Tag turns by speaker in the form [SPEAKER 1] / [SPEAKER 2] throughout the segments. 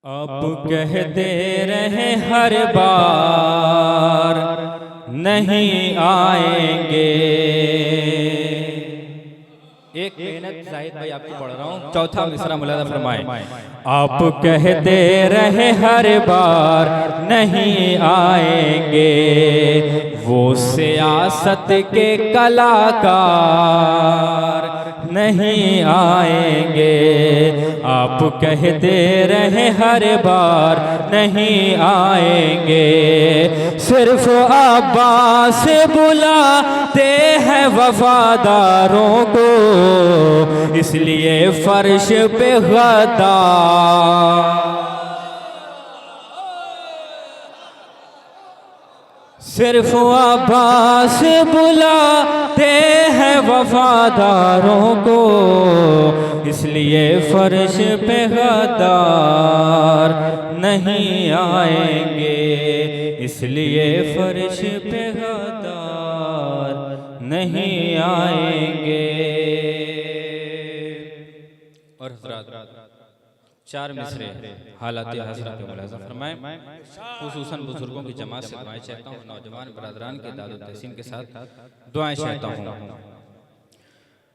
[SPEAKER 1] अब कहते रहे हर बार नहीं आएंगे। एक मिनट जाहिद भाई आपको पढ़ रहा हूँ, चौथा मिसरा मुलाजा फरमाए। आप कहते रहे हर बार नहीं आएंगे, वो सियासत के कलाकार नहीं आएंगे। आप कहते रहे हर बार नहीं आएंगे, सिर्फ अब्बास बुलाते हैं वफादारों को, इसलिए फर्श पे गद्दार। सिर्फ अब्बास बुलाते हैं वफादारों को, इसलिए फर्श पे गद्दार नहीं आएंगे, इसलिए फर्श पे गद्दार नहीं आएंगे। और हज़रात चार मिसरे हालात हज़रत पे मुलाज़ा फरमाएं। खुसूसन बुजुर्गों की जमात से दुआएं चाहता हूँ, नौजवान बरादरान के दादो तहसीन के साथ दुआएं चाहता हूँ।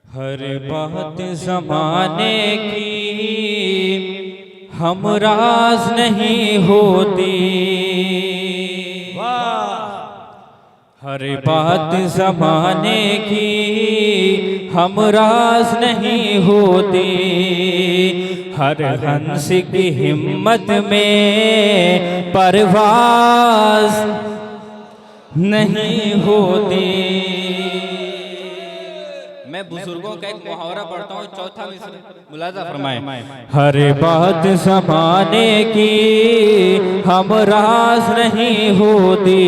[SPEAKER 1] हर बात ज़माने की हमराज नहीं होती, हर बात ज़माने की हमराज नहीं होती, हर हंस की हिम्मत में परवाज नहीं होती। मैं बुजुर्गों का एक मुहावरा पढ़ता हूँ, चौथा मिसरा मुलाज़ा फरमाएं। हर बात ज़माने की हमराज नहीं होती,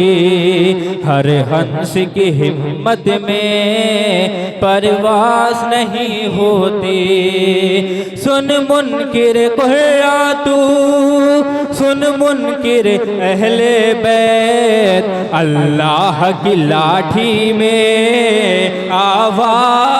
[SPEAKER 1] हर हंस की हिम्मत में परवाज नहीं होती। सुन मुनकिर कुर्रा तू, सुन मुनकिर अहले बैत, अल्लाह की लाठी में आवाज।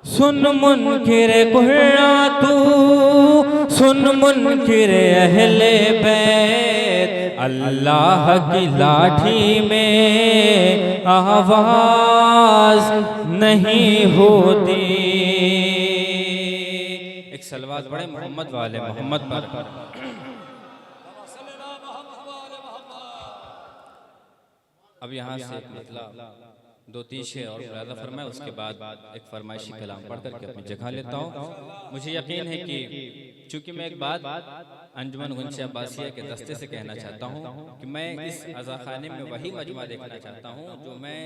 [SPEAKER 1] सुन मुनकिर कुर्रा तू, सुन मुनकिर अहले बैत, अल्लाह की लाठी में आवाज नहीं होती। एक सलवात बड़े मोहम्मद वाले मोहम्मद पर। अब यहाँ से मतलब दो तीन शेर और मुलाज़ा फरमाए, उसके बाद एक फरमाइशी कलाम पढ़ करके अपनी जगह लेता हूँ। मुझे यकीन है कि चूंकि मैं एक बात अंजुमन गुंशे अब्बासिया के दस्ते से कहना चाहता हूँ कि मैं इस अज़ाखाने में वही मजमा देखना चाहता हूँ जो मैं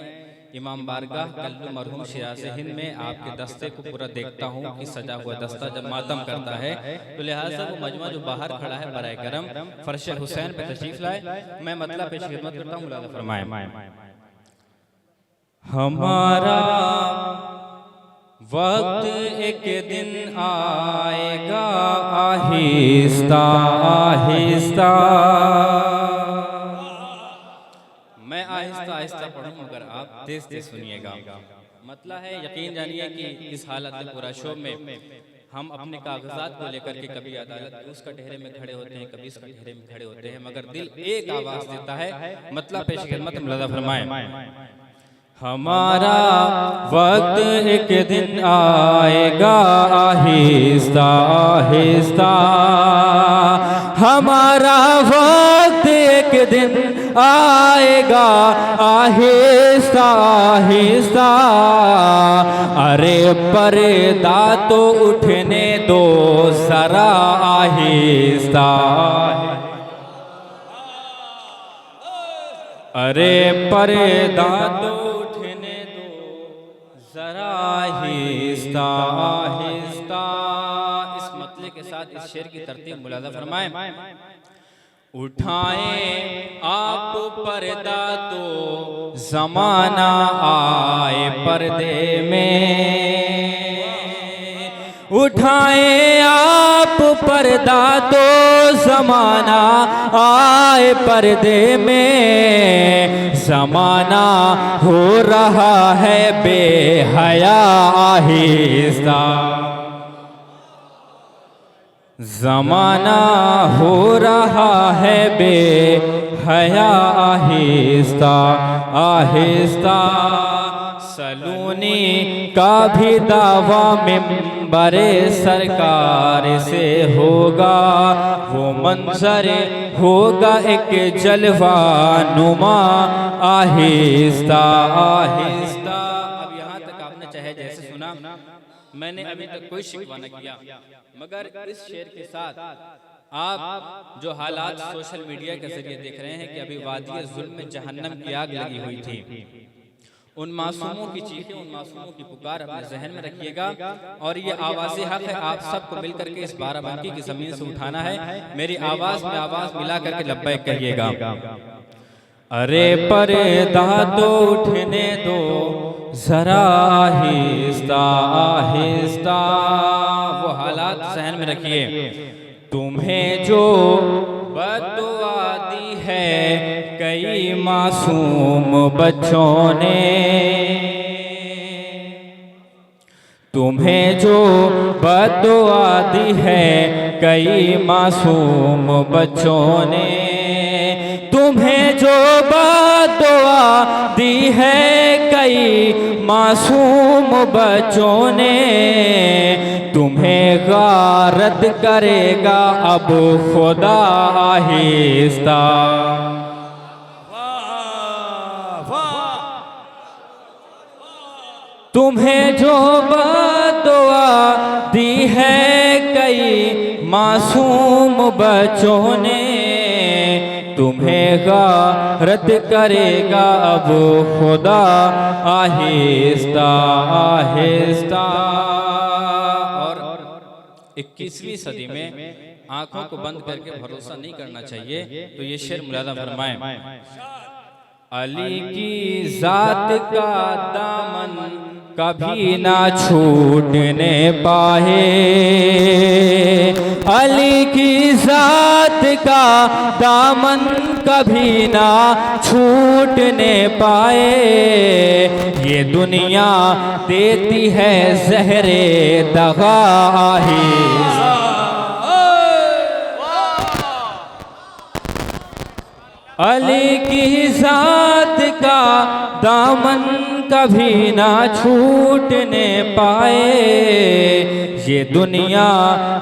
[SPEAKER 1] इमाम बारगाह कल्बे मरहूम शिराज़े हिंद में आपके दस्ते को पूरा देखता हूँ कि सजा हुआ दस्ता जब मातम करता है, तो लिहाजा वो मजमा जो बाहर खड़ा है बराए करम फर्श हुसैन पे तशरीफ लाए। मैं मतलब पेश खिदमत करता हूँ, मुलाज़ा फरमाएं। हमारा वक्त एक दिन आएगा आहिस्ता आहिस्ता। मैं आहिस्ता आहिस्ता पढ़ूं मगर आप तेज तेज सुनिएगा। मतलब है यकीन जानिए कि इस हालत कुरैशों में हम अपने कागजात को लेकर के कभी अदालत के उस कटहरे में खड़े होते हैं, कभी इस कटहरे में खड़े होते हैं, मगर दिल एक आवाज देता है। मतलब पेश खिदमत मुलाज़ा फरमाएं। हमारा वक्त एक दिन आएगा आहिस्ता आहिस्ता, हमारा वक्त एक दिन आएगा आहिस्ता आहिस्ता। अरे पर्दा तो उठने दो जरा आहिस्ता, अरे पर्दा तो उठने दो जरा आहिस्ता आहिस्ता। इस मतले के साथ इस शेर की तरतीब मुलाज़ा फरमाएं। उठाएं आप पर्दा तो ज़माना आए पर्दे में, उठाए आप पर्दा तो ज़माना आए पर्दे में, ज़माना हो रहा है बेहया आहिस्ता, ज़माना हो रहा है बेहया आहिस्ता आहिस्ता। सलूनी का भी दावा मिंबरे सरकार से होगा, वो मंजर होगा एक जलवा नुमा आहिस्ता आहिस्ता। अब यहाँ तक आपने चाहे जैसे सुना, मैंने अभी तक कोई शिकवा न किया, मगर इस शेर के साथ आप जो हालात सोशल मीडिया के जरिए देख रहे हैं कि अभी वादी जुल्म में जहन्नम की आग लगी हुई थी, उन मासूमों की चीखें, उन मासूमों की पुकार अपने जहन में रखिएगा। और ये आवाज़ हक है, आप सबको मिलकर के इस बाराबंकी की ज़मीन से उठाना है। मेरी आवाज़ में आवाज़ मिला करके लब्बैक कहिएगा। अरे पर्दा तो उठने दो ज़रा आहिस्ता आहिस्ता, वो हालात जहन में रखिए। तुम्हें जो बद्दुआ दी है कई मासूम बच्चों ने, तुम्हें जो बद्दुआ दी है कई मासूम बच्चों ने, तुम्हें जो बद्दुआ दी है कई मासूम बच्चों ने, तुम्हें गारत करेगा अब खुदा आहिस्ता। तुम्हें जो बद्दुआ दी है कई मासूम बच्चों ने, तुम्हें गारत करेगा अब खुदा आहिस्ता आहिस्ता। और 21वीं सदी में आंखों को बंद करके भरोसा नहीं करना चाहिए, तो ये शेर मुलादा फरमाएं। अली की जात का दामन कभी ना छूटने पाए, अली की जात का दामन कभी ना छूटने पाए। ये दुनिया देती है ज़हरे दगा आहिस्ता, अली की जात का दामन कभी ना छूटने पाए। ये दुनिया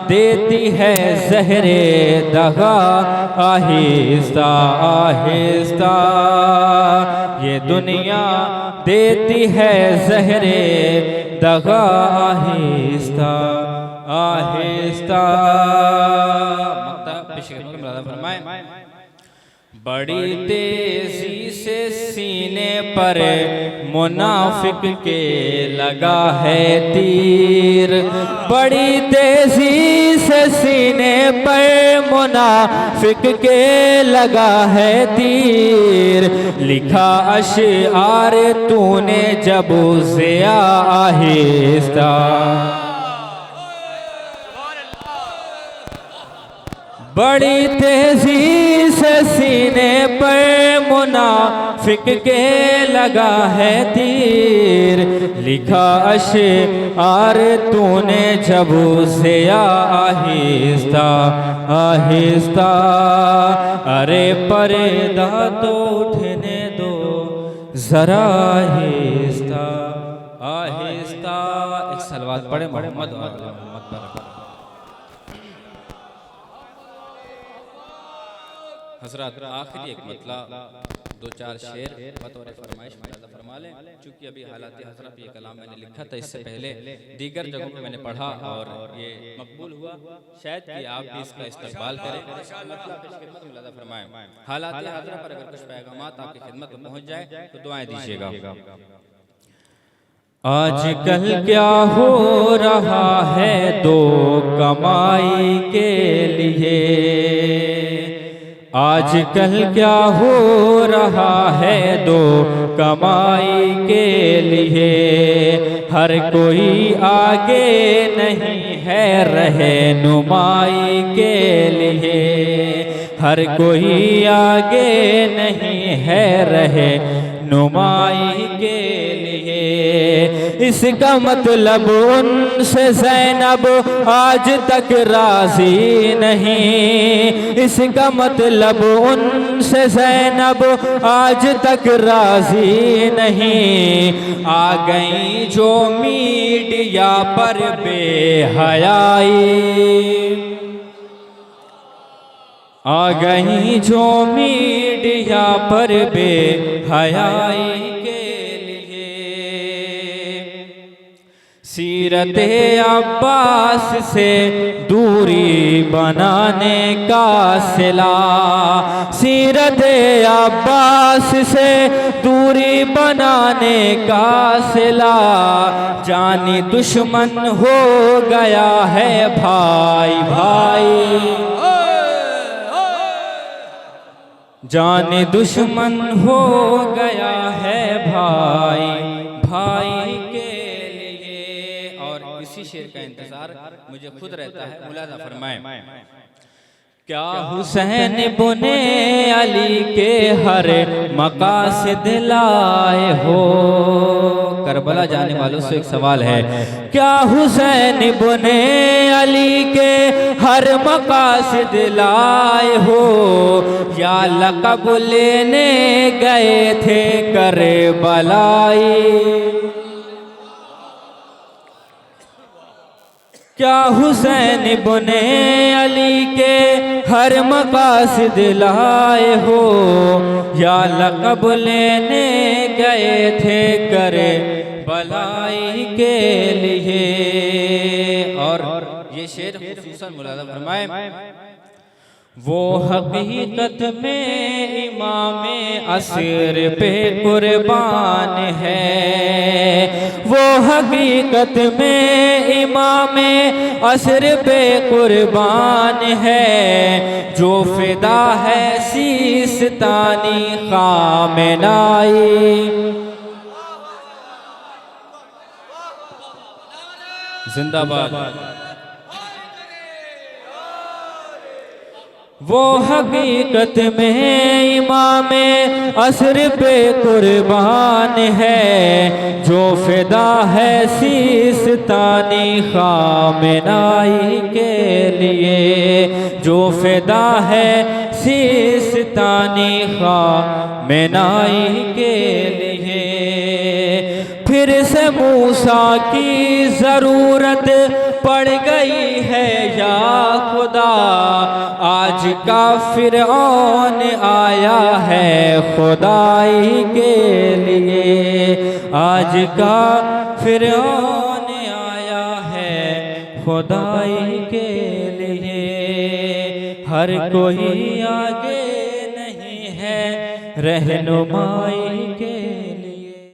[SPEAKER 1] देती है ज़हरे दगा आहिस्ता आहिस्ता, ये दुनिया देती है ज़हरे दगा आहिस्ता आहिस्ता। फरमाए बड़ी तेजी से सीने पर मुनाफिक के लगा है तीर, बड़ी तेजी से सीने पर मुनाफिक के लगा है तीर। लिखा अशआर तूने जब से आहिस्ता, बड़ी तेजी से सीने पर मुनाफिक के लगा है तीर। लिखा अशआर तूने जब से आहिस्ता आहिस्ता। अरे पर्दा तो उठने दो जरा आहिस्ता आहिस्ता। एक सलवात पढ़े मोहम्मद हजरत। आखिरी एक मतलब दो चार शेर बतौर फरमाइश फरमा लें, चूँकि अभी हालात हजरत ये कलाम मैंने लिखा था, इससे पहले दीगर जगहों पे मैंने पढ़ा और ये मकबूल हुआ, शायद कि आप भी इसका इस्तकबाल करें। मतलब फरमाएं हालात हजरत पर अगर कुछ पैगामात आपकी खिदमत में पहुँच जाए तो दुआएं दीजिएगा। आजकल क्या हो रहा है दो कमाई के लिए, आजकल क्या हो रहा है दो कमाई के लिए। हर कोई आगे नहीं है रहनुमाई के लिए, हर कोई आगे नहीं है रहनुमाई के लिए। इसका मतलब उनसे ज़ैनब आज तक राज़ी नहीं, इसका मतलब उनसे ज़ैनब आज तक राज़ी नहीं। आ गई जो मीडिया पर बेहयाई, आ गई जो मीडिया पर बेहयाई के लिए। सीरत अब्बास से दूरी बनाने का सिला, सीरत अब्बास से दूरी बनाने का सिला। जानी दुश्मन हो गया है भाई भाई, जाने दुश्मन हो गया है भाई भाई के लिए। और इसी शेर का इंतजार मुझे खुद रहता है, मुलाजा फरमाए। क्या हुसैन बुने अली के हर मकासद लाए हो। करबला जाने वालों से एक सवाल है, क्या हुसैन बुने अली के हर मकासद लाए हो, या लक़ब लेने गए थे करबलाई। क्या हुसैन बुने अली के हर मकासद लाए हो, या लक़ब लेने गए थे करबलाई के लिए। और ये शेर खुसूसन मुलाज़ा फरमाए। वो हकीकत में इमाम असर पे कुर्बान है, वो हकीकत में इमाम असर पे कुर्बान है। जो फिदा है सीस्तानी खामेनाई। जिंदाबाद। वो हकीकत में इमाम असर पे कुर्बान है। जो फिदा है सीस्तानी खामेनाई के लिए, जो फिदा है सीस्तानी खामेनाई के लिए। फिर से मूसा की ज़रूरत पड़ गई है या खुदा, आज का फिरौन आया है खुदाई के लिए, आज का फिरौन आया है खुदाई के लिए। हर कोई आगे नहीं है रहनुमाई के